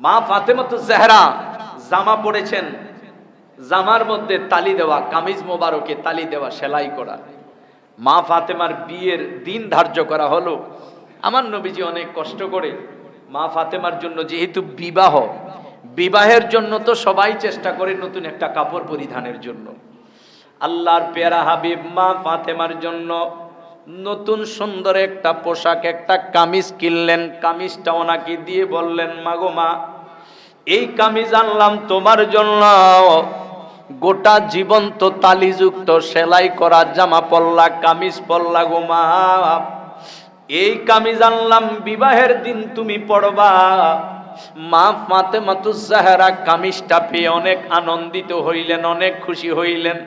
মা ফাতেমাতুজ জাহরা জামা পরেছেন, জামার মধ্যে তালি দেওয়া, কামিজ মোবারকে তালি দেওয়া, সেলাই করা। মা ফাতেমার বিয়ের দিন ধার্য করা হলো। আমার নবীজি অনেক কষ্ট করে মা ফাতেমার জন্য, যেহেতু বিবাহের জন্য তো সবাই চেষ্টা করে নতুন একটা কাপড় পরিধানের জন্য। আল্লাহর পেয়ারা হাবিব মা ফাতেমার জন্য নতুন সুন্দর একটা পোশাক, একটা কামিজ কিনলেন। কামিজটা ওনাকে দিয়ে বললেন, মাগো মা, এই কামিজ আনলাম তোমার জন্য। গোটা জীবন তো তালিযুক্ত সেলাই করা জামা পরলা, কামিজ পরলা গো মা, এই কামিজ আনলাম বিবাহের দিন তুমি পরবা। মা ফাতেমাতুজ জাহরা কামিজটা পেয়ে অনেক আনন্দিত হইলেন, অনেক খুশি হইলেন।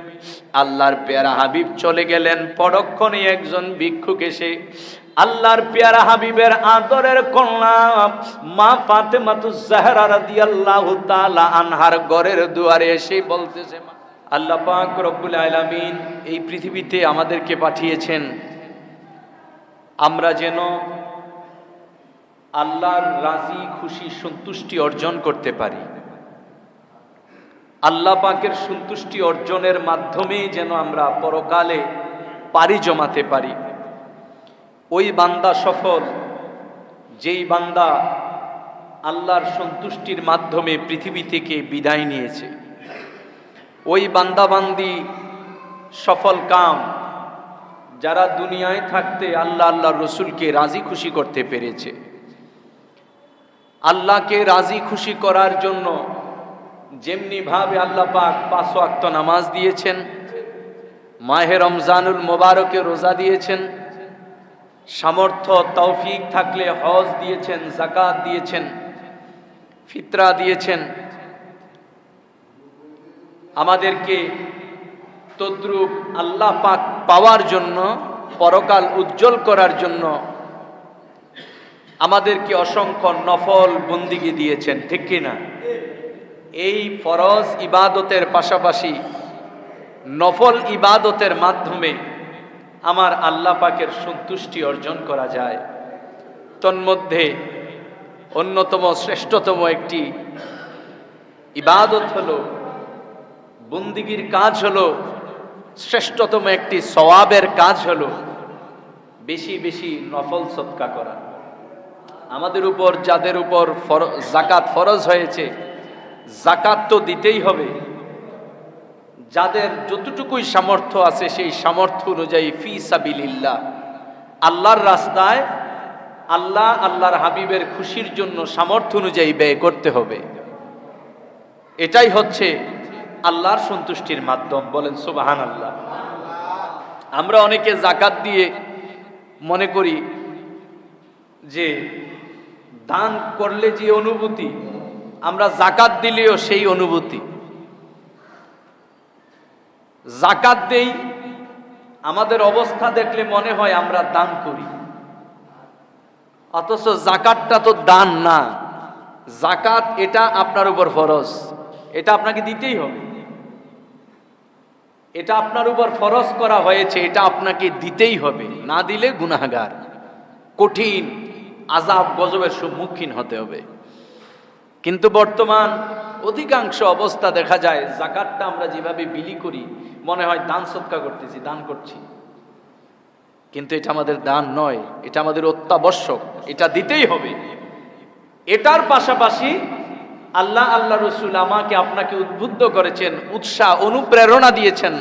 আল্লাহর পেয়ারা হাবিব চলে গেলেন। পরক্ষণে একজন ভিক্ষুক এসে আল্লাহর পেয়ারা হাবিবের আদরের কন্যা মা ফাতেমাতুজ জাহরা রাদিয়াল্লাহু তাআলা আনহার ঘরের দুয়ারে এসে বলতেছে, আল্লাহ পাক রব্বুল আলামিন এই পৃথিবীতে আমাদেরকে পাঠিয়েছেন আমরা যেন আল্লাহর রাজি খুশি সন্তুষ্টি অর্জন করতে পারি। আল্লাহ পাকের সন্তুষ্টি অর্জনের মাধ্যমেই যেন আমরা পরকালে পাড়ি জমাতে পারি। ওই বান্দা সফল, যেই বান্দা আল্লাহর সন্তুষ্টির মাধ্যমে পৃথিবী থেকে বিদায় নিয়েছে। ওই বান্দাবান্দি সফল কাম, যারা দুনিয়ায় থাকতে আল্লাহ আল্লাহর রসুলকে রাজি খুশি করতে পেরেছে। আল্লাহকে রাজি খুশি করার জন্য যেমনি ভাবে আল্লাহ পাক 5 ওয়াক্ত নামাজ দিয়েছেন, মাহে রমজানুল মোবারকে রোজা দিয়েছেন, সামর্থ্য তৌফিক থাকলে হজ দিয়েছেন, যাকাত দিয়েছেন, ফিতরা দিয়েছেন। আমাদেরকে তদ্রূপ আল্লাহ পাক পাওয়ার জন্য, পরকাল উজ্জ্বল করার জন্য আমাদেরকে অসংখ্য নফল বন্দিগি দিয়েছেন, ঠিক কিনা? এই ফরজ ইবাদতের পাশাপাশি নফল ইবাদতের মাধ্যমে আমার আল্লাহ পাকের সন্তুষ্টি অর্জন করা যায়। তন্মধ্যে অন্যতম শ্রেষ্ঠতম একটি ইবাদত হলো, বন্দিগির কাজ হলো, শ্রেষ্ঠতম একটি সওয়াবের কাজ হলো বেশি বেশি নফল সদকা করা। আমাদের উপর যাদের উপর যাকাত ফরজ হয়েছে, যাকাত তো দিতেই হবে। যাদের যতটুকুই সামর্থ্য আছে সেই সামর্থ্য অনুযায়ী ফি সাবিলিল্লাহ, আল্লাহর রাস্তায়, আল্লাহ আল্লাহর হাবিবের খুশির জন্য সামর্থ্য অনুযায়ী ব্যয় করতে হবে। এটাই হচ্ছে আল্লাহর সন্তুষ্টির মাধ্যম। বলেন সুবহানাল্লাহ। আমরা অনেকে যাকাত দিয়ে মনে করি যে দান করলে যে অনুভূতি, আমরা যাকাত দিলেও সেই অনুভূতি। যাকাত দেই, আমাদের অবস্থা দেখলে মনে হয় আমরা দান করি, অথচ যাকাতটা তো দান না। যাকাত এটা আপনার উপর ফরজ, এটা আপনাকে দিতেই হবে। এটা আপনার উপর ফরজ করা হয়েছে, এটা আপনাকে দিতেই হবে। না দিলে গুনাহগার, কঠিন আযাব গজবের সম্মুখীন হতে হবে। কিন্তু বর্তমান অধিকাংশ অবস্থা দেখা যায় যাকাতটা আমরা যেভাবে বিলি করি মনে হয় দান সদকা করতেছি, দান করছি, কিন্তু এটা আমাদের দান নয়, এটা আমাদের অত্যাবশ্যক, এটা দিতেই হবে। এটার পাশাপাশি আল্লাহ আল্লাহ রসুল আমাকে আপনাকে উদ্বুদ্ধ করেছেন, উৎসাহ অনুপ্রেরণা দিয়েছেন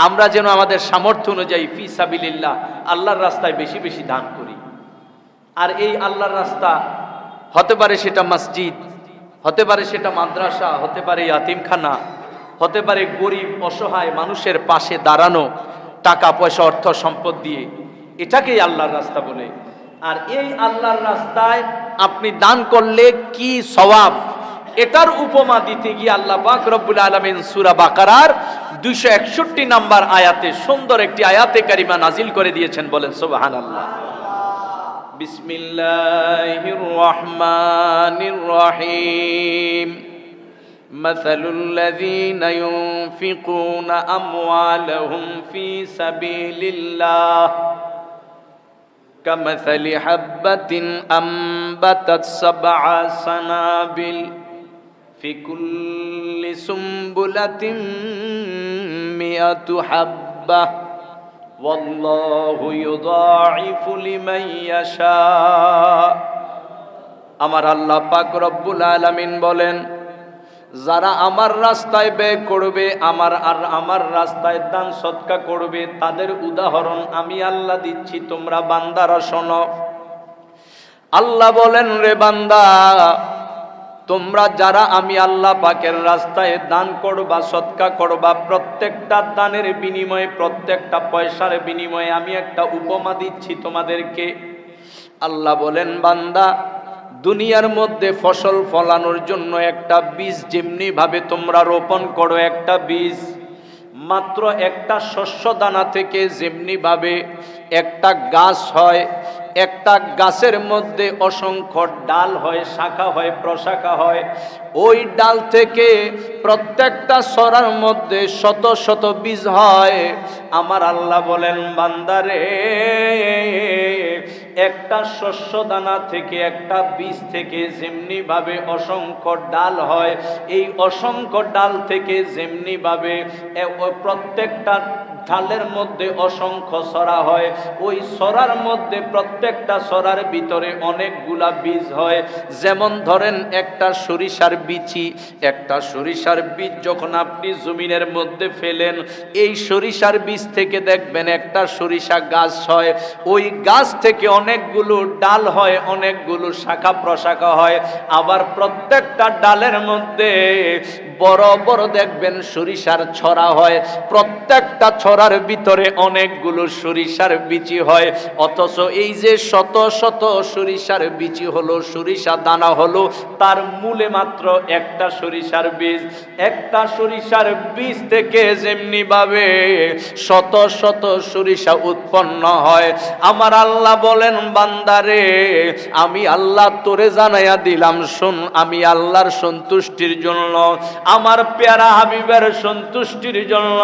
আমরা যেন আমাদের সামর্থ্য অনুযায়ী ফি সাবিলিল্লাহ, আল্লাহর রাস্তায় বেশি বেশি দান করি। আর এই আল্লাহর রাস্তা হতে পারে সেটা মসজিদ, হতে পারে সেটা মাদ্রাসা, হতে পারে ইয়াতিমখানা, হতে পারে গরিব অসহায় মানুষের পাশে দাঁড়ানো, টাকা পয়সা অর্থ সম্পদ দিয়ে, এটাকেই আল্লাহর রাস্তা বলে। আর এই আল্লাহর রাস্তায় আপনি দান করলে কি সওয়াব, এটার উপমা দিতে গিয়ে আল্লাহ পাক রব্বুল আলামিন সূরা বাকারার 261 নম্বর আয়াতে সুন্দর একটি আয়াতে কারিমা নাজিল করে দিয়েছেন। বলেন সুবহানাল্লাহ। বিসমিল্লাহির রহমানির রহিম। মাসালুল লাযীনা ইউনফিকুনা আমওয়ালাহুম ফি সাবিলিল্লাহ কামাসালি হাব্বাতিন আম্বাতাত সাবআ সানাবিল ফি কুল্লি সুম্বুলাতিন মিয়াতু হাব্বা ওয়াল্লাহু ইউযাইফু লিমান ইয়াশা। আমার আল্লাহ পাক রব্বুল আলামিন বলেন, যারা আমার রাস্তায় ব্যয় করবে, আমার রাস্তায় দান সদকা করবে, তাদের উদাহরণ আমি আল্লাহ দিচ্ছি, তোমরা বান্দারা শোনো। আল্লাহ বলেন, রে বান্দা, তোমরা যারা আমি আল্লাহ পাকের রাস্তায় দান করবা, সদকা করবা, প্রত্যেকটা দানের বিনিময়ে, প্রত্যেকটা পয়সার বিনিময়ে আমি একটা উপমা দিচ্ছি তোমাদেরকে। আল্লাহ বলেন, বান্দা, দুনিয়ার মধ্যে ফসল ফলানোর জন্য একটা বীজ যেমনি ভাবে তোমরা রোপণ করো, একটা বীজ মাত্র একটা শস্য দানা থেকে যেমনি ভাবে একটা গাছ হয়, একটা গাছের মধ্যে অসংখ্য ডাল হয়, শাখা হয়, প্রশাখা হয়, ওই ডাল থেকে প্রত্যেকটা সরার মধ্যে শত শত বীজ হয়। আমার আল্লাহ বলেন, বান্দারে, একটা শস্য দানা থেকে, একটা বীজ থেকে যেমনি ভাবে অসংখ্য ডাল হয়, এই অসংখ্য ডাল থেকে যেমনি ভাবে প্রত্যেকটা ডালের মধ্যে অসংখ্য সরা হয়, ওই সরার মধ্যে প্রত্যেকটা সরার ভিতরে অনেকগুলা বীজ হয়। যেমন ধরেন একটা সরিষার বিচি, একটা সরিষার বীজ যখন আপনি জমিনের মধ্যে ফেলেন, এই সরিষার বীজ থেকে দেখবেন একটা সরিষা গাছ হয়, ওই গাছ থেকে অনেকগুলো ডাল হয়, অনেকগুলো শাখা প্রশাখা হয়। আবার প্রত্যেকটা ডালের মধ্যে বড় বড় দেখবেন সরিষার ছড়া হয়, প্রত্যেকটা ছড়ার ভিতরে অনেকগুলো সরিষার বিচি হয়। অথচ এই যে শত শত সরিষার বিচি হলো, সরিষা দানা হলো, তার মূলে মাত্র একটা সরিষার বীজ। একটা সরিষার বীজ থেকে যেমনি ভাবে শত শত সরিষা উৎপন্ন হয়। আমার আল্লাহ বলেন, বান্দারে, আমি আল্লাহ তোরে জানাইয়া দিলাম, শোন, আমি আল্লাহর সন্তুষ্টির জন্য, আমার প্যারা হাবিবের সন্তুষ্টির জন্য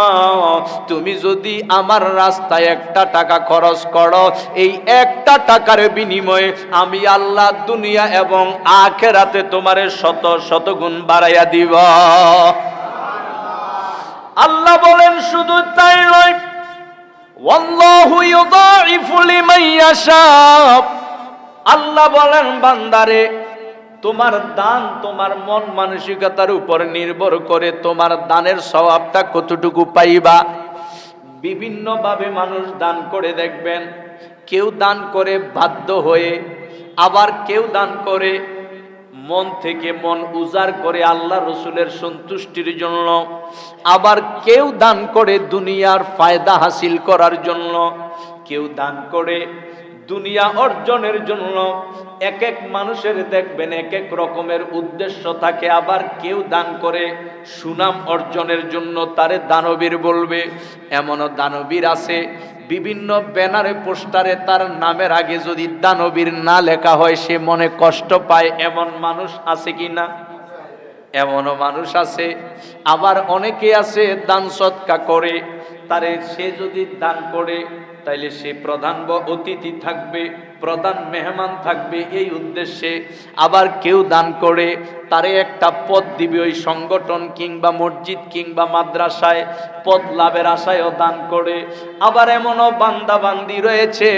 তুমি যদি আমার রাস্তায় একটা টাকা খরচ করো, এই একটা টাকার বিনিময়ে আমি আল্লাহ দুনিয়া এবং আখিরাতে তোমারে শত শত গুণ বাড়াইয়া দিব। আল্লাহ বলেন, শুধু তাই নয়, ওয়াল্লাহু ইউযাইফু লিমান ইয়াশা। আল্লাহ বলেন, বান্দারে, তোমার দান তোমার মন মানসিকতার উপর নির্ভর করে তোমার দানের সওয়াবটা কতটুকু পাইবা। বিভিন্ন ভাবে মানুষ দান করে, দেখবেন কেউ দান করে বাধ্য হয়ে, আবার কেউ দান করে মন থেকে, মন উজাড় করে আল্লাহ রসুলের সন্তুষ্টির জন্য, আবার কেউ দান করে দুনিয়ার ফায়দা হাসিল করার জন্য, কেউ দান করে দুনিয়া অর্জনের জন্য। এক এক মানুষের দেখবেন এক এক রকমের উদ্দেশ্য থাকে। আবার কেউ দান করে সুনাম অর্জনের জন্য, তারে দানবীর বলবে। এমনও দানবীর আছে, বিভিন্ন ব্যানারে পোস্টারে তার নামের আগে যদি দানবীর না লেখা হয় সে মনে কষ্ট পায়। এমন মানুষ আছে কি না? এমনও মানুষ আছে। আবার অনেকে আছে দান সদকা করে, তারে সে যদি দান করে তাইলে সে প্রধান অতিথি থাকবে, প্রধান মেহমান থাকবে, এই উদ্দেশ্যে। আবার কেউ দান করে তারে একটা পদ দিবে ওই সংগঠন কিংবা মসজিদ কিংবা মাদ্রাসায়, পদ লাভের আশায়ও দান করে। আবার এমনও বান্দা বান্দি রয়েছে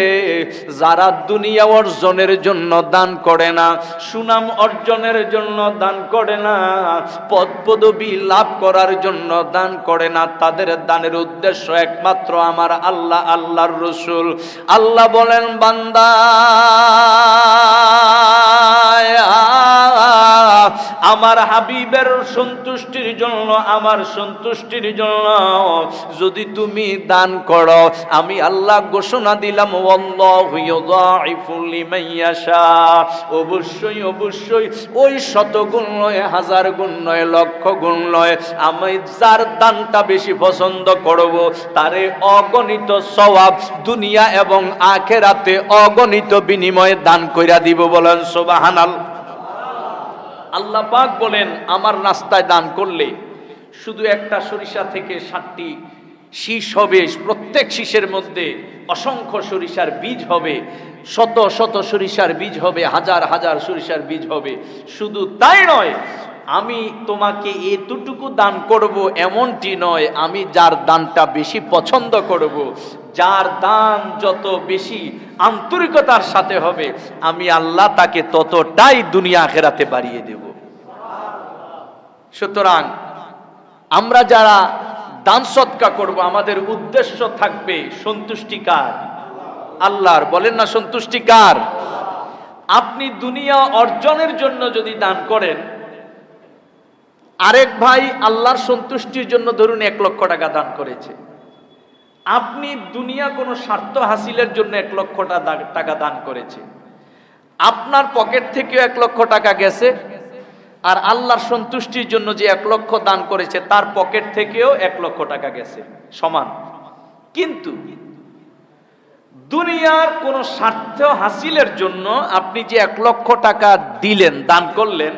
যারা দুনিয়া অর্জনের জন্য দান করে না, সুনাম অর্জনের জন্য দান করে না, পদ পদবি লাভ করার জন্য দান করে না। তাদের দানের উদ্দেশ্য একমাত্র আমার আল্লাহ, আল্লাহর রসুল। আল্লাহ বলেন, বান্দা, আমার হাবিবের সন্তুষ্টির জন্য, আমার সন্তুষ্টির জন্য যদি তুমি দান করো, আমি আল্লাহ ঘোষণা দিলাম, ওয়াল্লাহু ইউযাইফু লিমান ইয়াশা। অবশ্যই অবশ্যই ওই শতগুণ নয়, হাজার গুণ নয়, লক্ষ গুণ নয়, আমি যার দানটা বেশি পছন্দ করব তারে অগণিত সওয়াব দুনিয়া এবং আখিরাতে অগণিত বিনিময়ে দান কইরা দিব। বলেন সুবহানাল্লাহ। আল্লাহ পাক বলেন, আমার রাস্তায় দান করলে শুধু একটা সরিষা থেকে 7টি শীষ হবে, প্রত্যেক শীষের মধ্যে অসংখ্য সরিষার বীজ হবে, শত শত সরিষার বীজ হবে, হাজার হাজার সরিষার বীজ হবে। শুধু তাই নয়, আমি তোমাকে এতটুকু দান করব এমনটি নয়, আমি যার দানটা বেশি পছন্দ করব, যার দান যত বেশি আন্তরিকতার সাথে হবে, আমি আল্লাহ তাকে ততটাই দুনিয়া আখিরাতে বাড়িয়ে দেব। সুতরাং আমরা যারা দান সদকা করব, আমাদের উদ্দেশ্য থাকবে সন্তুষ্টিকার আল্লাহর। বলেন না সন্তুষ্টিকার। আপনি দুনিয়া অর্জনের জন্য যদি দান করেন, আরেক ভাই আল্লাহর সন্তুষ্টির জন্য ধরুন 1 লক্ষ টাকা দান করেছে, আপনি দুনিয়া কোনো স্বার্থ হাসিলের জন্য 1 লক্ষ টাকা দান করেছে, আপনার পকেট থেকেও 1 লক্ষ টাকা গেছে, আর আল্লাহর সন্তুষ্টির জন্য যে 1 লক্ষ দান করেছে তার পকেট থেকেও 1 লক্ষ টাকা গেছে, সমান। কিন্তু দুনিয়ার কোন স্বার্থ হাসিলের জন্য আপনি যে 1 লক্ষ টাকা দিলেন, দান করলেন,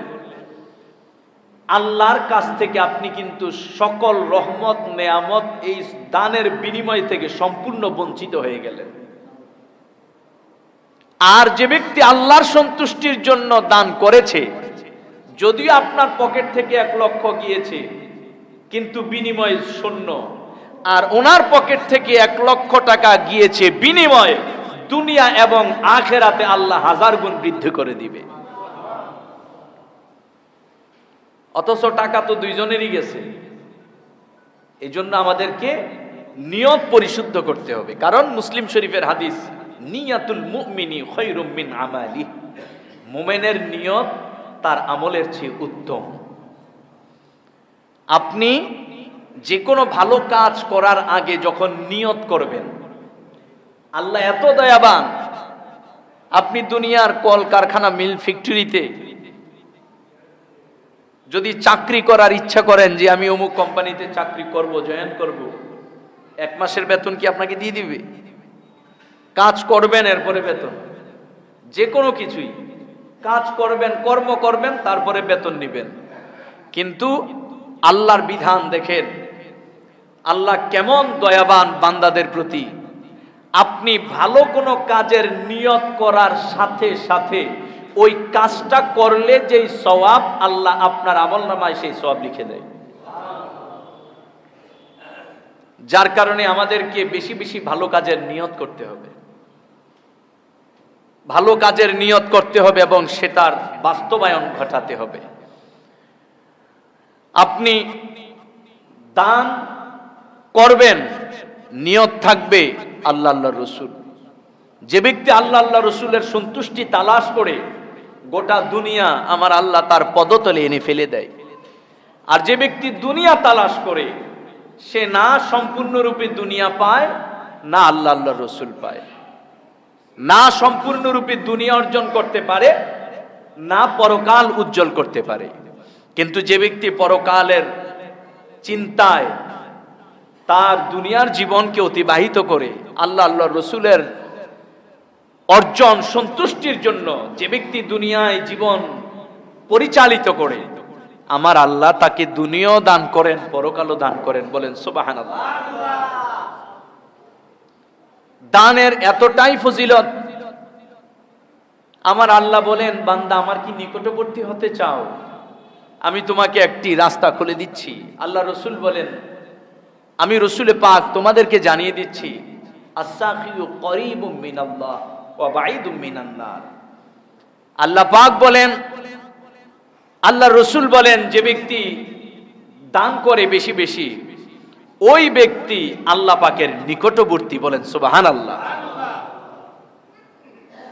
আল্লাহর কাছ থেকে আপনি কিন্তু সকল রহমত নেয়ামত এই দানের বিনিময় থেকে সম্পূর্ণ বঞ্চিত হয়ে গেলেন। আর যে ব্যক্তি আল্লাহর সন্তুষ্টির জন্য দান করেছে, যদিও আপনার পকেট থেকে 1 লক্ষ গিয়েছে কিন্তু বিনিময় শূন্য, আর ওনার পকেট থেকে 1 লক্ষ টাকা গিয়েছে বিনিময় দুনিয়া এবং আখিরাতে আল্লাহ 1000 গুণ বৃদ্ধি করে দিবে। অথচ টাকা তো দুইজনেরই গেছে। এই জন্য আমাদেরকে নিয়ত পরিশুদ্ধ করতে হবে। কারণ মুসলিম শরীফের হাদিস, নিয়াতুল মুমিনি খায়রুম মিন আমালি, মুমিনের নিয়ত তার আমলের চেয়ে উত্তম। আপনি যে কোনো ভালো কাজ করার আগে যখন নিয়ত করবেন, আল্লাহ এত দয়াবান, আপনি দুনিয়ার কল কারখানা মিল ফ্যাক্টরিতে যদি চাকরি করার ইচ্ছা করেন যে আমি অমুক কোম্পানিতে চাকরি করব, জয়েন করব, 1 মাসের বেতন কি আপনাকে দিয়ে দিবে? কাজ করবেন, এরপরে বেতন। যে কোনো কিছুই কাজ করবেন, কর্ম করবেন, তারপরে বেতন নেবেন। কিন্তু আল্লাহর বিধান দেখেন, আল্লাহ কেমন দয়াবান বান্দাদের প্রতি। আপনি ভালো কোনো কাজের নিয়ত করার সাথে সাথে ওই কাজটা করলে যেই সওয়াব, আল্লাহ আপনার আমলনামায় সেই সওয়াব লিখে দেয়। যার কারণে আমাদেরকে বেশি বেশি ভালো কাজের নিয়ত করতে হবে, ভালো কাজের নিয়ত করতে হবে এবং সেটার বাস্তবায়ন ঘটাতে হবে। আপনি দান করবেন, নিয়ত থাকবে আল্লাহ আল্লাহর রসুল। যে ব্যক্তি আল্লাহ আল্লাহ রসুলের সন্তুষ্টি তালাশ করে গোটা দুনিয়া আমার আল্লাহ তার পদতলে এনে ফেলে দেয়। আর যে ব্যক্তি দুনিয়া তালাশ করে, সে না সম্পূর্ণরূপে দুনিয়া পায়, না আল্লাহ আল্লাহর রসুল পায়, না সম্পূর্ণরূপে দুনিয়া অর্জন করতে পারে, না পরকাল উজ্জ্বল করতে পারে। কিন্তু যে ব্যক্তি পরকালের চিন্তায় তার দুনিয়ার জীবনকে অতিবাহিত করে আল্লাহ আল্লাহ রসুলের অর্জন সন্তুষ্টির জন্য যে ব্যক্তি দুনিয়ায় জীবন পরিচালিত করে, আমার আল্লাহ তাকে দুনিয়াও দান করেন, পরকালও দান করেন। বলেন সুবহানাল্লাহ। দানের এতটাই ফজিলত, আমার আল্লাহ বলেন, বান্দা আমার কি নিকটবর্তী হতে চাও? আমি তোমাকে একটি রাস্তা খুলে দিচ্ছি। আল্লাহ রসুল বলেন, আমি রসুলে পাক তোমাদেরকে জানিয়ে দিচ্ছি, আস-সাখিয়ু করিবুম মিনাল্লাহ ওয়া বাঈদুম মিনান নার। আল্লাহ পাক বলেন, আল্লাহ রসুল বলেন, যে ব্যক্তি দান করে বেশি বেশি, ওই ব্যক্তি আল্লাহ পাকের নিকটবর্তী। বলেন সুবহানাল্লাহ।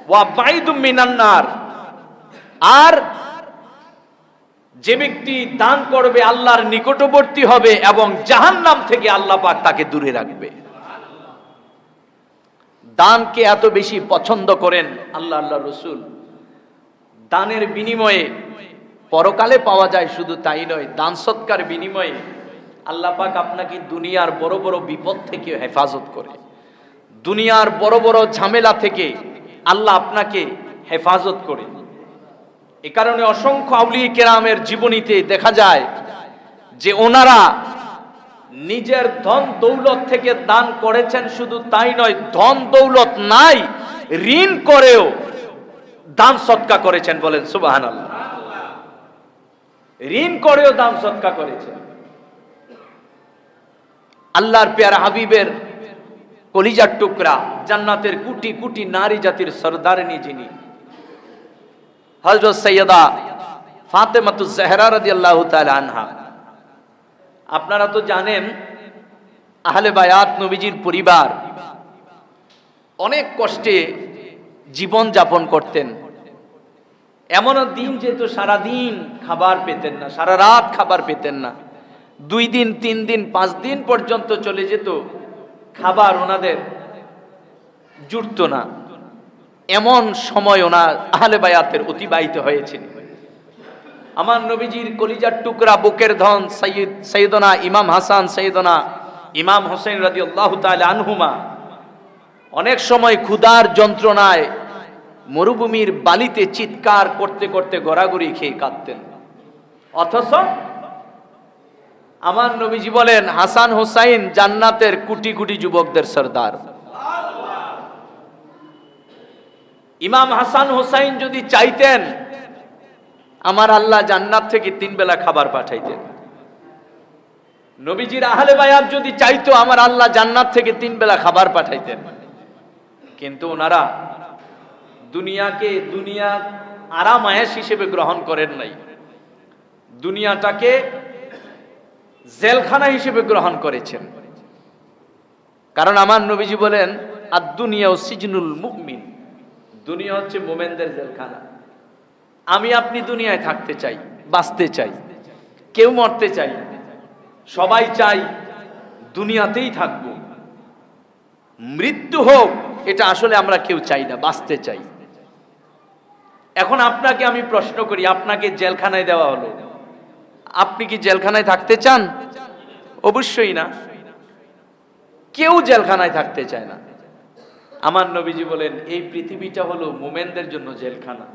ওয়া বাঈদুম মিনান নার, আর যে ব্যক্তি দান করবে আল্লাহর নিকটবর্তী হবে এবং জাহান্নাম থেকে আল্লাহ পাক তাকে দূরে রাখবে। দানকে এত বেশি পছন্দ করেন আল্লাহ আল্লাহ রসুল। দানের বিনিময়ে পরকালে পাওয়া যায়, শুধু তাই নয়, দান সৎকার বিনিময়ে আল্লাহ পাক আপনাকে দুনিয়ার বড় বড় বিপদ থেকে হেফাজত করে, দুনিয়ার বড় বড় ঝামেলা থেকে আল্লাহ আপনাকে হেফাজত করে। এ কারণে অসংখ্য আউলিয়া কেরামের জীবনীতে দেখা যায় যে ওনারা নিজের ধন দৌলত থেকে দান করেছেন, শুধু তাই নয়, ধন দৌলত নাই, ঋণ করেও দান সদকা করেছেন। বলেন সুবহানাল্লাহ। ঋণ করেও দান সদকা করেছেন। আল্লাহর পেয়ারা হাবিবের কলিজার টুকরা, জান্নাতের কোটি কোটি নারী জাতির সরদারিনী যিনি হযরত সাইয়্যিদা ফাতেমাতুজ জাহরা রাদিয়াল্লাহু তাআলা আনহা। আপনারা তো জানেন আহলে বায়াত নবীজির পরিবার অনেক কষ্টে জীবন যাপন করতেন। এমনও দিন যেত সারাদিন খাবার পেতেন না, সারা রাত খাবার পেতেন না, 2 দিন 3 দিন 5 দিন পর্যন্ত চলে যেত, খাবার ওনাদের জুটত না। এমন সময় ওনার আহলে বায়াতের অতিবাহিত হয়েছে। আমার নবীজির কলিজার টুকরা, বুকের ধন সাইয়্যিদনা ইমাম হাসান, সাইয়্যিদনা ইমাম হোসেন রাদিয়াল্লাহু তাআলা আনহুমা অনেক সময় ক্ষুধার যন্ত্রণায় মরুভূমির বালিতে চিৎকার করতে করতে গড়াগড়ি খেয়ে কাঁদতেন। অথচ আমার নবীজি বলেন, হাসান হোসাইন জান্নাতের কোটি কোটি যুবকদের সরদার। ইমাম হাসান হোসাইন যদি চাইতেন, আমার আল্লাহ জান্নাত থেকে 3 বেলা খাবার পাঠাইতেন। নবীজির আহলে বায়াত যদি চাইতো, আমার আল্লাহ জান্নাত থেকে 3 বেলা খাবার পাঠাইতেন। কিন্তু ওনারা দুনিয়া আরাম আয়েশ হিসেবে গ্রহণ করেন নাই, দুনিয়াটাকে জেলখানা হিসেবে গ্রহণ করেছেন। কারণ আমার নবীজি বলেন, আদ-দুনিয়া সিজনুল মুমিন, দুনিয়া হচ্ছে মুমিনদের জেলখানা। আমি আপনি দুনিয়ায় থাকতে চাই, বাঁচতে চাই, কেউ মরতে চাই না, সবাই চাই দুনিয়াতেই থাকবো। মৃত্যু হোক এটা আসলে আমরা কেউ চাই না, বাঁচতে চাই। এখন আপনাকে আমি প্রশ্ন করি, আপনাকে জেলখানায় দেওয়া হলো, আপনি কি জেলখানায় থাকতে চান? অবশ্যই না, কেউ জেলখানায় থাকতে চায় না। আমার নবীজি বলেন, এই পৃথিবীটা হলো মুমিনদের জন্য জেলখানা।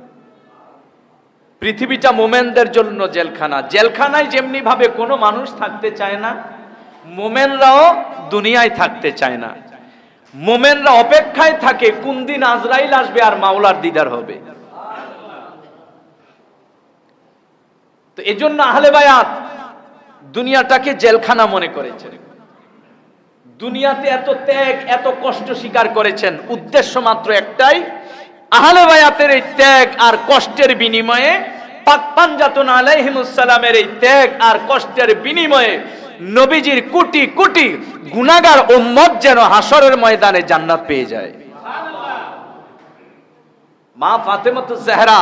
পৃথিবীটা মুমিনদের জন্য জেলখানা। জেলখানায় যেমনি ভাবে কোনো মানুষ থাকতে চায় না, মুমিনরাও দুনিয়ায় থাকতে চায় না। মুমিনরা অপেক্ষায় থাকে কোন দিন আজরাইল আসবে আর মাওলার দিদার হবে। তো এজন্য আহলে বায়াত দুনিয়াটাকে জেলখানা মনে করেছেন। দুনিয়াতে এত ত্যাগ, এত কষ্ট স্বীকার করেছেন, উদ্দেশ্য মাত্র একটাই, আহলে বায়াতের এই ত্যাগ আর কষ্টের বিনিময়ে, পাক পাঞ্জাতুন আলাইহিমুস সালামের এই ত্যাগ আর কষ্টের বিনিময়ে নবীজির কোটি কোটি গুনাহগার উম্মত যেন হাসরের ময়দানে জান্নাত পেয়ে যায়। মা ফাতেমাতুজ জাহরা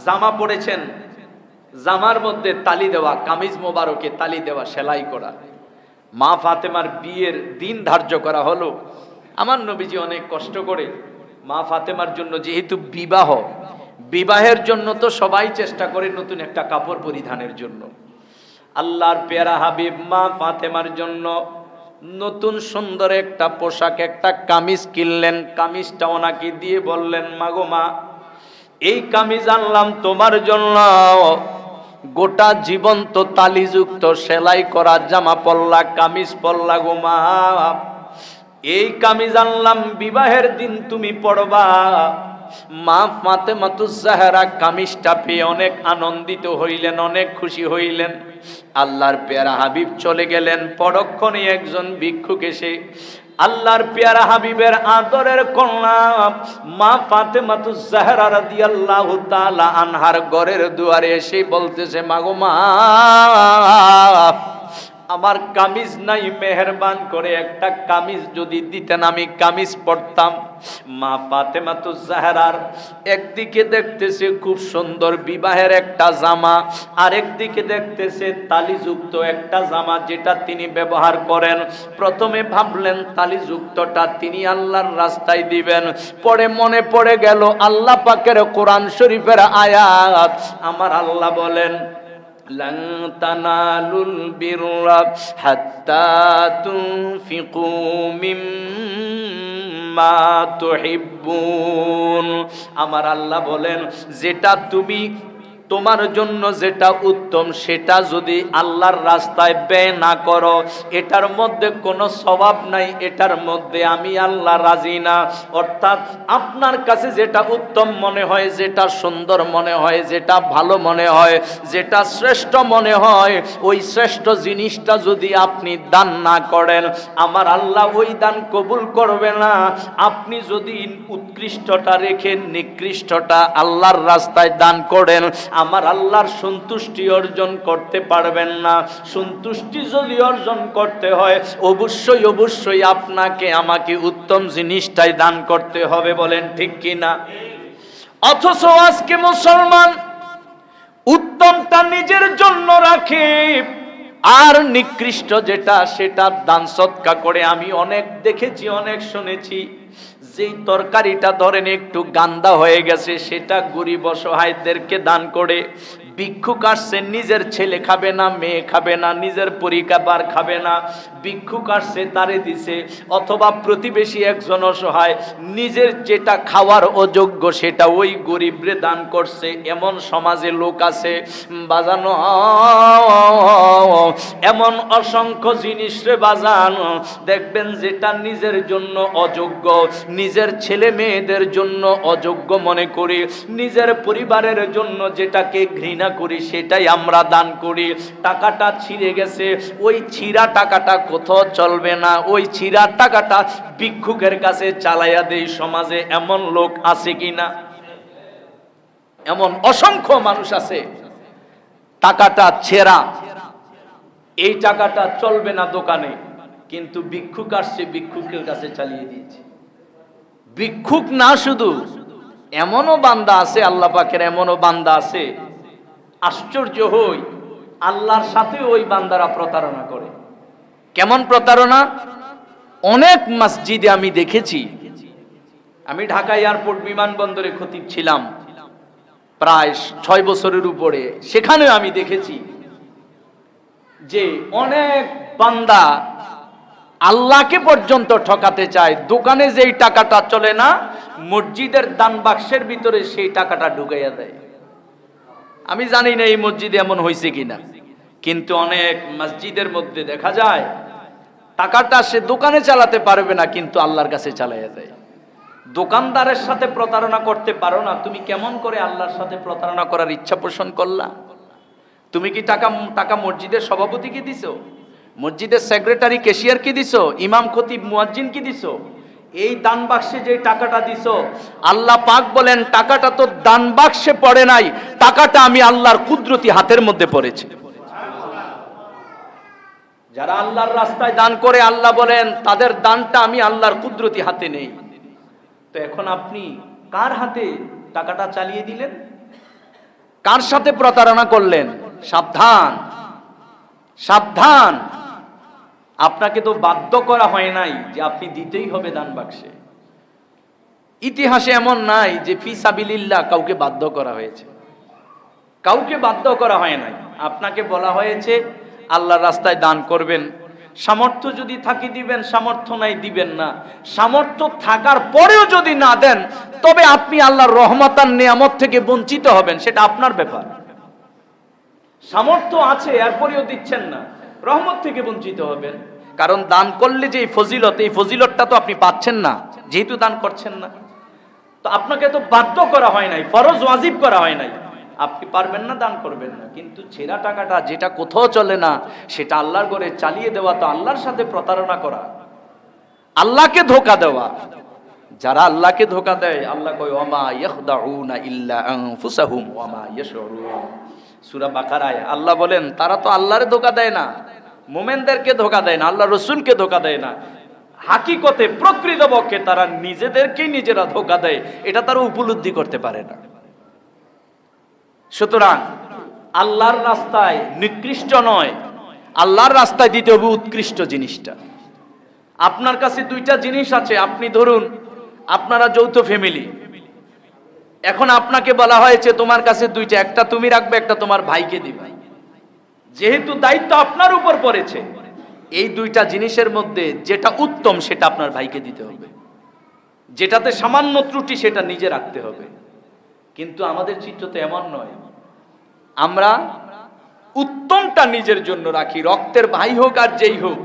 জামা পড়েছেন, জামার মধ্যে তালি দেওয়া, কামিজ মোবারকে তালি দেওয়া, সেলাই করা। মা ফাতেমার বিয়ের দিন ধার্য করা হলো। আমার নবীজি অনেক কষ্ট করে মা ফাতেমার জন্য, যেহেতু বিবাহের জন্য তো সবাই চেষ্টা করে নতুন একটা কাপড় পরিধানের জন্য। আল্লাহর পেয়ারা হাবিব মা ফাতেমার জন্য নতুন সুন্দর একটা পোশাক, একটা কামিজ কিনলেন। কামিজটা ওনাকে দিয়ে বললেন, মাগো মা, এই কামিজ আনলাম তোমার জন্য। গোটা জীবন তো তালিযুক্ত সেলাই করা জামা পরলা, কামিজ পরলা গো মা, এই কামিজ আনলাম বিবাহের দিন তুমি পরবা। মা ফাতেমাতুজ জাহরা কামিজটা পেয়ে অনেক আনন্দিত হইলেন, অনেক খুশি হইলেন। আল্লাহর পেয়ারা হাবিব চলে গেলেন। পরক্ষণে একজন ভিক্ষুক এসে আল্লাহর পেয়ারা হাবিবের আদরের কন্যা মা ফাতেমাতুজ জাহরা রাদিয়াল্লাহু তাআলা আনহার ঘরের দুয়ারে এসে বলতেছে, মাগো মা, আমার কামিজ নাই, মেহেরবান করে একটা কামিজ যদি দিতেন, আমি কামিজ পরতাম। মা ফাতেমাতুজ জাহরার একদিকে দেখতেছে খুব সুন্দর বিবাহের একটা জামা, আরেকদিকে দেখতেছে তালিযুক্ত একটা জামা যেটা তিনি ব্যবহার করেন। প্রথমে ভাবলেন তালিযুক্তটা তিনি আল্লাহর রাস্তায় দিবেন, পরে মনে পড়ে গেল আল্লাহ পাকের কোরআন শরীফের আয়াত। আমার আল্লাহ বলেন, لن تنالوا البر حتى تنفقوا مما تحبون। আমার আল্লাহ বলেন, যেটা তুমি তোমার জন্য যেটা উত্তম সেটা যদি আল্লাহর রাস্তায় ব্যয় না করো, এটার মধ্যে কোনো সওয়াব নাই, এটার মধ্যে আমি আল্লাহ রাজি না। অর্থাৎ আপনার কাছে যেটা উত্তম মনে হয়, যেটা সুন্দর মনে হয়, যেটা ভালো মনে হয়, যেটা শ্রেষ্ঠ মনে হয়, ওই শ্রেষ্ঠ জিনিসটা যদি আপনি দান না করেন, আমার আল্লাহ ওই দান কবুল করবে না। আপনি যদি উৎকৃষ্টটা রেখে নিকৃষ্টটা আল্লাহর রাস্তায় দান করেন, আমার আল্লাহর সন্তুষ্টি অর্জন করতে পারবেন না। সন্তুষ্টি যদি অর্জন করতে হয়, অবশ্যই অবশ্যই আপনাকে আমাকে উত্তম জিনিসটাই দান করতে হবে। বলেন ঠিক কিনা? অথচ আজকে মুসলমান উত্তমটা নিজের জন্য রাখে, আর নিকৃষ্ট যেটা সেটা দান সদকা করে। আমি অনেক দেখেছি, অনেক শুনেছি, যেই তরকারিটা ধরেন একটু গান্দা হয়ে গেছে সেটা গরিব অসহায়দেরকে দান করে। ভিক্ষুক আসছে, নিজের ছেলে খাবে না, মেয়ে খাবে না, নিজের পরিবার খাবে না, ভিক্ষুক আসছে তারে দিছে। অথবা প্রতিবেশী একজন অসহায়, নিজের যেটা খাওয়ার অযোগ্য সেটা ওই গরিবরে দান করছে। এমন সমাজে লোক আছে বাজানো, এমন অসংখ্য জিনিস রে বাজানো দেখবেন যেটা নিজের জন্য অযোগ্য, নিজের ছেলে মেয়েদের জন্য অযোগ্য মনে করি, নিজের পরিবারের জন্য যেটাকে ঘৃণা করি সেটাই আমরা দান করি। টাকাটা ছিঁড়ে গেছে, ওই ছিঁড়া টাকাটা কোথাও চলবে না, ওই ছিঁড়া টাকাটা ভিক্ষুকের কাছে চালাইয়া দেই। সমাজে এমন লোক আছে কিনা? এমন অসংখ্য মানুষ আছে, টাকাটা ছেঁড়া, এই টাকাটা চলবে না দোকানে, কিন্তু ভিক্ষুক আসছে ভিক্ষুকের কাছে চালিয়ে দিয়েছে। ভিক্ষুক না শুধু, এমনও বান্দা আছে, আল্লাহ পাকের এমনও বান্দা আছে, আশ্চর্য হই, আল্লাহর সাথে ওই বান্দারা প্রতারণা করে। কেমন প্রতারণা? অনেক মসজিদে আমি দেখেছি। আমি ঢাকা এয়ারপোর্ট বিমানবন্দরে খতিব ছিলাম প্রায় 6 বছরের উপরে। সেখানেও আমি দেখেছি যে অনেক বান্দা আল্লাহকে পর্যন্ত ঠকাতে চায়। দোকানে যেই টাকাটা চলে না, মসজিদের দান বাক্সের ভিতরে সেই টাকাটা ঢুকাইয়া দেয়। আমি জানি না এই মসজিদে এমন হয়েছে কিনা, কিন্তু অনেক মসজিদের মধ্যে দেখা যায় টাকাটা সে দোকানে চালাতে পারবে না, কিন্তু আল্লাহর কাছে চালাইয়া দেয়। দোকানদারের সাথে প্রতারণা করতে পারো না, তুমি কেমন করে আল্লাহর সাথে প্রতারণা করার ইচ্ছা পোষণ করলা? তুমি কি টাকা মসজিদের সভাপতিকে দিছো, মসজিদের সেক্রেটারি ক্যাশিয়ার কি দিছো, ইমাম খতিব মুয়াজ্জিন কি দিছো? এই দান বাক্সে যে টাকাটা দিছো, আল্লাহ পাক বলেন টাকাটা তো দান বাক্সে পড়ে নাই, টাকাটা আমি আল্লাহর কুদরতি হাতের মধ্যে পড়েছে। যারা আল্লাহর রাস্তায় দান করে, আল্লাহ বলেন তাদের দানটা আমি আল্লাহর কুদরতি হাতে নেই। তো এখন আপনি কার হাতে টাকাটা চালিয়ে দিলেন? কার সাথে প্রতারণা করলেন? সাবধান, সাবধান। আপনাকে তো বাধ্য করা হয় নাই যে আপনি দিতেই হবে দান বাক্সে। ইতিহাসে এমন নাই যে ফি সাবিলিল্লাহ কাউকে বাধ্য করা হয়েছে, কাউকে বাধ্য করা হয় নাই। আপনাকে বলা হয়েছে আল্লাহর রাস্তায় দান করবেন, সামর্থ্য যদি থাকে দিবেন, সামর্থ্য নাই দিবেন না। সামর্থ্য থাকার পরেও যদি না দেন, তবে আপনি আল্লাহর রহমত আর নিয়ামত থেকে বঞ্চিত হবেন, সেটা আপনার ব্যাপার। সামর্থ্য আছে এরপরেও দিচ্ছেন না, রহমত থেকে বঞ্চিত হবেন। কারণ দান করলে যে ফজিলত, এই ফজিলতটা তো আপনি পাচ্ছেন না যেহেতু দান করছেন না। তো আপনাকে তো বাধ্য করা হয় নাই, ফরজ ওয়াজিব করা হয় নাই, আপনি পারবেন না, দান করবেন না। কিন্তু ছেঁড়া টাকাটা যেটা কোথাও চলে না, সেটা আল্লাহর ঘরে চালিয়ে দেওয়া তো আল্লাহর সাথে প্রতারণা করা, আল্লাহকে ধোঁকা দেওয়া। যারা আল্লাহকে ধোঁকা দেয়, আল্লাহ কয় ওয়ামা ইয়াখদাউনা ইল্লা আনফুসাহুম ওয়ামা ইয়াশউরুন। সূরা বাকারায় আল্লাহ বলেন তারা তো আল্লাহরে ধোঁকা দেয় না, মুমিনদেরকে ধোঁকা দেয় না, আল্লাহ রাসূলকে ধোঁকা দেয় না। হাকিকতে প্রকৃতপক্ষে তারা নিজেদেরকেই নিজেরা ধোঁকা দেয়, এটা তারা উপলব্ধি করতে পারে না। সুতরাং আল্লাহর রাস্তায় নিকৃষ্ট নয়, আল্লাহর রাস্তায় দিতে হবে উৎকৃষ্ট জিনিসটা। আপনার কাছে দুইটা জিনিস আছে, আপনি ধরুন আপনারা যৌথ ফ্যামিলি, এখন আপনাকে বলা হয়েছে তোমার কাছে দুইটা, একটা তুমি রাখবে, একটা তোমার ভাইকে দিবে। যেহেতু দায়িত্ব আপনার উপর পড়েছে, এই দুইটা জিনিসের মধ্যে যেটা উত্তম সেটা আপনার ভাইকে দিতে হবে, যেটাতে সামান্য ত্রুটি সেটা নিজে রাখতে হবে। কিন্তু আমাদের চিত্র তো এমন নয়। আমরা উত্তমটা নিজের জন্য রাখি, রক্তের ভাই হোক আর যেই হোক,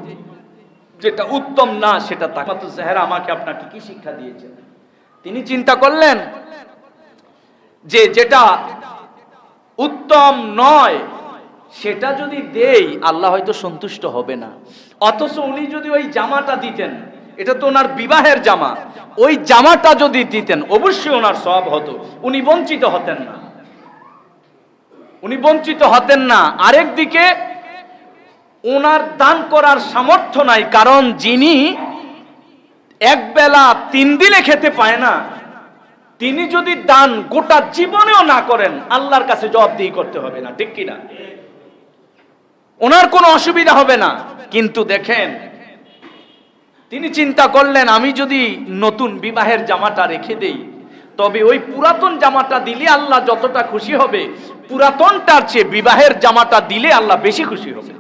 যেটা উত্তম না সেটা তাকাতুজ জাহরা আমাকে আপনাকে কি শিক্ষা দিয়েছেন? তিনি চিন্তা করলেন যে যেটা উত্তম নয় সেটা যদি দেই আল্লাহ হয়তো সন্তুষ্ট হবে না, অথচ উনি যদি ওই জামাটা দিতেন, এটা তো ওনার বিবাহের জামা, ওই জামাটা যদি দিতেন অবশ্যই ওনার সওয়াব হতো, উনি বঞ্চিত হতেন না, উনি বঞ্চিত হতেন না। আরেকদিকে ওনার দান করার সামর্থ্য নাই, কারণ যিনি এক বেলা 3 দিনে খেতে পায় না, তিনি যদি দান গোটা জীবনেও না করেন আল্লাহর কাছে জবাবদিহি করতে হবে না, ঠিক কিনা? ওনার কোনো অসুবিধা হবে না। কিন্তু দেখেন তিনি চিন্তা করলেন আমি যদি নতুন বিবাহের জামাটা রেখে দেই, তবে ওই পুরাতন জামাটা দিলে আল্লাহ যতটা খুশি হবে, পুরাতনটার চেয়ে বিবাহের জামাটা দিলে আল্লাহ বেশি খুশি হবে।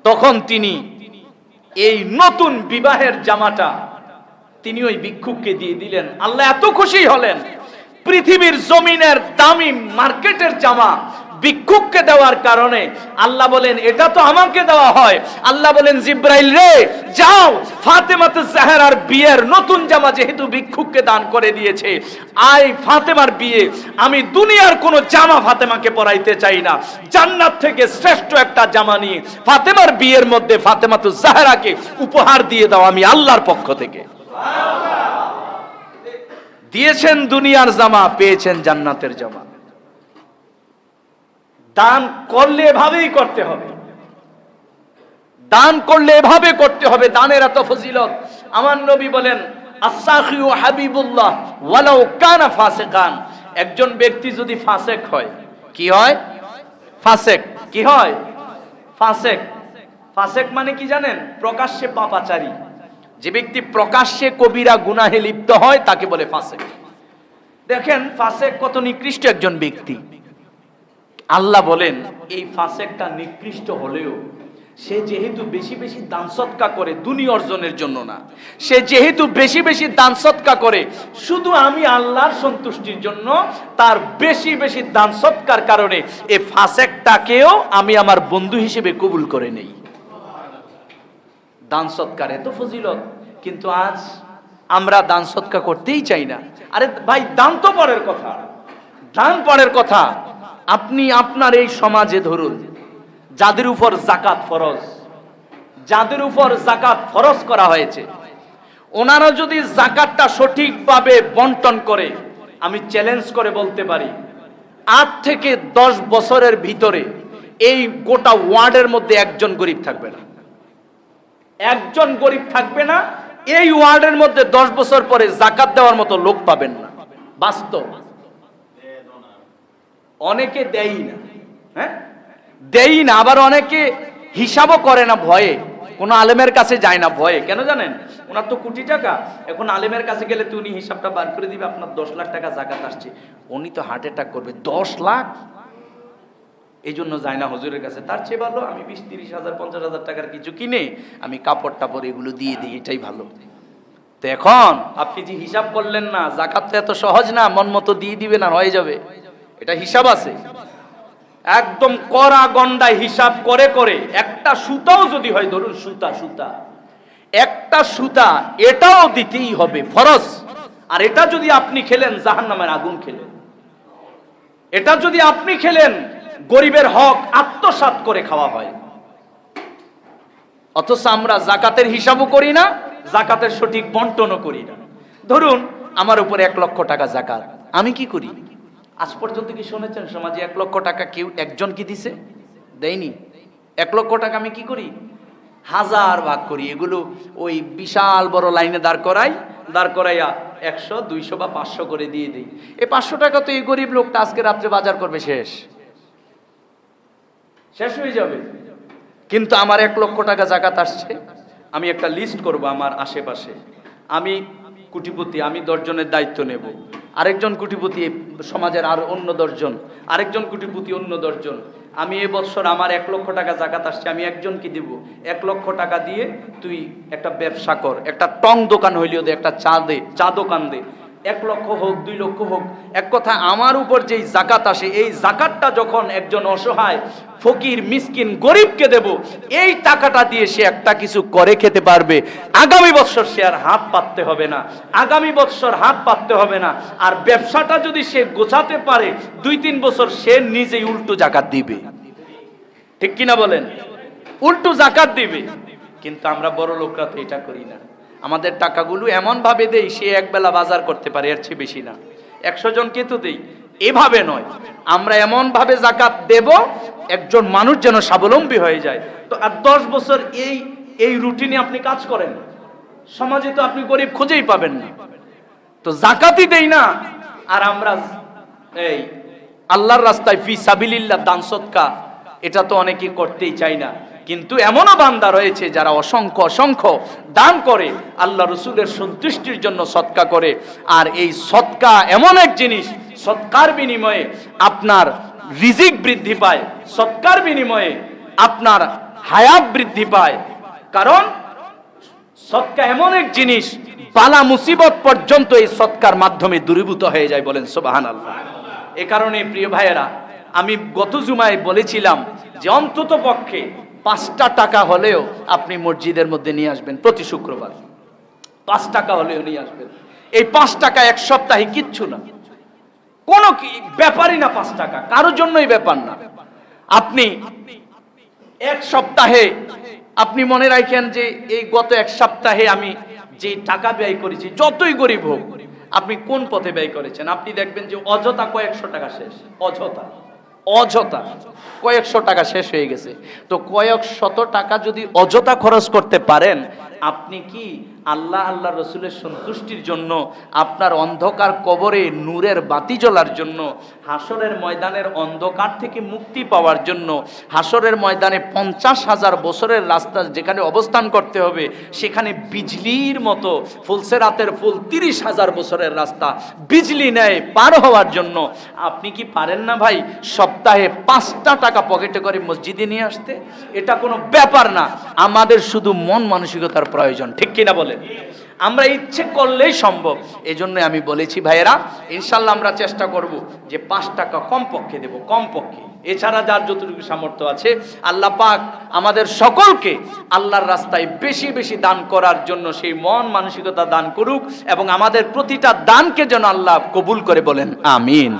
তখন তিনি এই নতুন বিবাহের জামাটা তিনি ওই ভিক্ষুককে দিয়ে দিলেন। আল্লাহ এত খুশি হলেন, পৃথিবীর জমিনের দামি মার্কেটের জামা ভিক্ষুককে দেওয়ার কারণে আল্লাহ বলেন এটা তো আমাকে দেওয়া হয়। আল্লাহ বলেন জিব্রাইল রে যাও, ফাতেমাতুজ জাহরার বিয়ের নতুন জামা যেহেতু ভিক্ষুককে দান করে দিয়েছে, আই ফাতেমার বিয়ে আমি দুনিয়ার কোনো জামা ফাতেমাকে পরাইতে চাই না, জান্নাত থেকে শ্রেষ্ঠ একটা জামা নিয়ে ফাতেমার বিয়ের মধ্যে ফাতেমাতুজ জাহরাকে উপহার দিয়ে দাও আমি আল্লাহর পক্ষ থেকে। দিয়েছেন দুনিয়ার জামা, পেয়েছেন জান্নাতের জামা। দান করলে এভাবেই করতে হবে, দান করলে এভাবে করতে হবে। দানের এত ফজিলত। আমার নবী বলেন আস-সাখিউ হাবিবুল্লাহ ওয়ালাউ কানা ফাসিকান। একজন ব্যক্তি যদি ফাসেক হয়, কি হয়? ফাসেক। কি হয়? ফাসেক। ফাসেক মানে কি জানেন? প্রকাশ্যে পাপাচারী। যে ব্যক্তি প্রকাশ্যে কবিরা গুনাহে লিপ্ত হয় তাকে বলে ফাসেক। দেখেন ফাসেক কত নিকৃষ্ট একজন ব্যক্তি। আল্লাহ বলেন এই ফাসেকটা নিকৃষ্ট হলেও সে যেহেতু বেশি বেশি দান সদকা করে, দুনিয়া অর্জনের জন্য না, সে যেহেতু বেশি বেশি দান সদকা করে শুধু আমি আল্লাহর সন্তুষ্টির জন্য, তার বেশি বেশি দান সদকার কারণে এই ফাসেকটাকেও আমি আমার বন্ধু হিসেবে কবুল করে নেই। দান সদকার এত ফজিলত, কিন্তু আজ আমরা দান সদকা করতেই চাই না। আরে ভাই দান তো পরের কথা, দান পরের কথা। আপনি আপনার এই সমাজে ধরুন যাদের উপর যাকাত ফরজ, যাদের উপর যাকাত ফরজ করা হয়েছে, ওনারা যদি যাকাতটা সঠিকভাবে বন্টন করে, আমি চ্যালেঞ্জ করে বলতে পারি 8 থেকে 10 বছরের ভিতরে এই গোটা ওয়ার্ডের মধ্যে একজন গরিব থাকবে না, একজন গরিব থাকবে না। এই ওয়ার্ডের মধ্যে 10 বছর পরে যাকাত দেওয়ার মতো লোক পাবেন না। বাস্তব। অনেকে দেয়ই না, হ্যাঁ দেয়ই না, আবার অনেকে হিসাবও করে না ভয়ে, কোন আলেমের কাছে যায় না ভয়ে। কেন জানেন? ওনার তো কোটি টাকা, এখন আলেমের কাছে গেলে তো উনি হিসাবটা বার করে দিবে, আপনার 10 লাখ টাকা যাকাত আসছে, উনি তো হার্ট অ্যাটাক করবে। 10 লাখ, এই জন্য যায় না হুজুরের কাছে। তার চেয়ে ভালো আমি 20-30 হাজার 50 হাজার টাকার কিছু কিনে আমি কাপড় টাপড় এগুলো দিয়ে দিই, এটাই ভালো। তো এখন আপনি যে হিসাব করলেন না, যাকাতটা এত সহজ না, মন মতো দিয়ে দিবেন আর হয়ে যাবে, এটা হিসাব আছে। একদম কড়া গন্ডায় হিসাব করে করে একটা সুতাও যদি হয়, ধরুন সুতা, সুতা একটা সুতা, এটাও দিতেই হবে ফরজ। আর এটা যদি আপনি খেলেন জাহান্নামের আগুন খেলেন, এটা যদি আপনি খেলেন গরিবের হক আত্মসাৎ করে খাওয়া হয়। অথচ আমরা যাকাতের হিসাবও করি না, যাকাতের সঠিক বন্টনও করি না। ধরুন আমার উপর 1 লক্ষ টাকা যাকাত, আমি কি করি? আজ পর্যন্ত কি শুনেছেন সমাজে 1 লক্ষ টাকা কেউ একজন কি দিছে? দেয়নি। 1 লক্ষ টাকা আমি কি করি? 1000 ভাগ করি। এগুলো ওই বিশাল বড় লাইনে দাঁড় করাইয়া 100, 200 বা 500 করে দিয়ে দিই। এই 500 টাকা তো এই গরিব লোকটা আজকে রাত্রে বাজার করবে, শেষ হয়ে যাবে। কিন্তু আমার 1 লক্ষ টাকা যাকাত আসছে, আমি একটা লিস্ট করব আমার আশেপাশে, আমি কোটিপতি, আমি 10 জনের দায়িত্ব নেব, আরেকজন কোটিপতি সমাজের আর অন্য 10 জন, আরেকজন কোটিপতি অন্য 10 জন। আমি এবছর আমার 1 লক্ষ টাকা যাকাত আসছে, আমি একজনকে দিব। 1 লক্ষ টাকা দিয়ে তুই একটা ব্যবসা কর, একটা টং দোকান হইলেও দে, একটা চা দে, চা দোকান দে, 1 লক্ষ হোক 2 লক্ষ হোক, এক কথা আমার উপর যেই জাকাত আসে, এই জাকাতটা যখন একজন অসহায় ফকির মিসকিন গরিবকে দেব, এই টাকাটা দিয়ে সে একটা কিছু করে খেতে পারবে। আগামী বছর সে আর হাত পাততে হবে না, আগামী বছর হাত পাততে হবে না। আর ব্যবসাটা যদি সে গোছাতে পারে, 2-3 বছর সে নিজেই উল্টো জাকাত দিবে। ঠিক কিনা বলেন? উল্টো জাকাত দিবে। কিন্তু আমরা বড় লোকরা তো এটা করি না। আমাদের টাকাগুলো এমন ভাবে দেই সে একবেলা বাজার করতে পারে, এর চেয়ে বেশি না। 100 জনকে তো দেই, এভাবে নয়। আমরা এমন ভাবে জাকাত দেব একজন মানুষ যেন স্বাবলম্বী হয়ে যায়। তো আর 10 বছর এই রুটিনে আপনি কাজ করেন, সমাজে তো আপনি গরিব খুঁজেই পাবেন না। তো জাকাতই দেই না, আর আমরা এই আল্লাহর রাস্তায় ফি সাবিলিল্লাহ দান সদকা, এটা তো অনেকেই করতেই চাই না। কিন্তু এমনও বান্দা রয়েছে যারা অসংখ্য অসংখ্য দান করে, আল্লাহ রসুলের সন্তুষ্টির জন্য সদকা করে। আর এই সদকা এমন এক জিনিস, সদকার বিনিময়ে আপনার রিজিক বৃদ্ধি পায়, সদকার বিনিময়ে আপনার হায়াত বৃদ্ধি পায়। কারণ সদকা এমন এক জিনিস, বালা মুসিবত পর্যন্ত এই সদকার মাধ্যমে দূরীভূত হয়ে যায়। বলেন সুবহানাল্লাহ। এ কারণে প্রিয় ভাইয়েরা, আমি গত জুমায় বলেছিলাম যে অন্তত পক্ষে 5টা টাকা হলেও আপনি মসজিদের মধ্যে নিয়ে আসবেন প্রতি শুক্রবার। 5 টাকা হলেও নিয়ে আসবেন। এই 5 টাকা এক সপ্তাহে কিচ্ছু না, কোনো ব্যাপারই না। 5 টাকা কারোর জন্যই ব্যাপার না। আপনি এক সপ্তাহে, আপনি মনে রাখেন যে এই গত 1 সপ্তাহে আমি যে টাকা ব্যয় করেছি, যতই গরিব হোক, আপনি কোন পথে ব্যয় করেছেন? আপনি দেখবেন যে অযথা কয়েকশো টাকা শেষ, অযথা অযথা কয়েকশো টাকা শেষ হয়ে গেছে। তো কয়েক শত টাকা যদি অযথা খরচ করতে পারেন, আপনি কি আল্লাহ আল্লাহ রসুলের সন্তুষ্টির জন্য, আপনার অন্ধকার কবরে নূরের বাতি জ্বলার জন্য, হাসরের ময়দানের অন্ধকার থেকে মুক্তি পাওয়ার জন্য, হাসরের ময়দানে 50,000 বছরের রাস্তা যেখানে অবস্থান করতে হবে, সেখানে বিজলির মতো ফুলসেরাতের ফুল 30,000 বছরের রাস্তা বিজলি নেয় পার হওয়ার জন্য আপনি কি পারেন না ভাই সপ্তাহে 5টা টাকা পকেটে করে মসজিদে নিয়ে আসতে? এটা কোনো ব্যাপার না। আমাদের শুধু মন মানসিকতার প্রয়োজন। ঠিক কিনা বলেন? আমরা ইচ্ছে করলেই সম্ভব। এজন্য আমি বলেছি ভাইয়েরা, ইনশাল্লাহ আমরা চেষ্টা করব যে 5 টাকা কমপক্ষে দেব, কমপক্ষে। এছাড়া যার যতটুকু সামর্থ্য আছে, আল্লাহ পাক আমাদের সকলকে আল্লাহর রাস্তায় বেশি বেশি দান করার জন্য সেই মন মানসিকতা দান করুক, এবং আমাদের প্রতিটা দানকে যেন আল্লাহ কবুল করে। বলেন আমিন।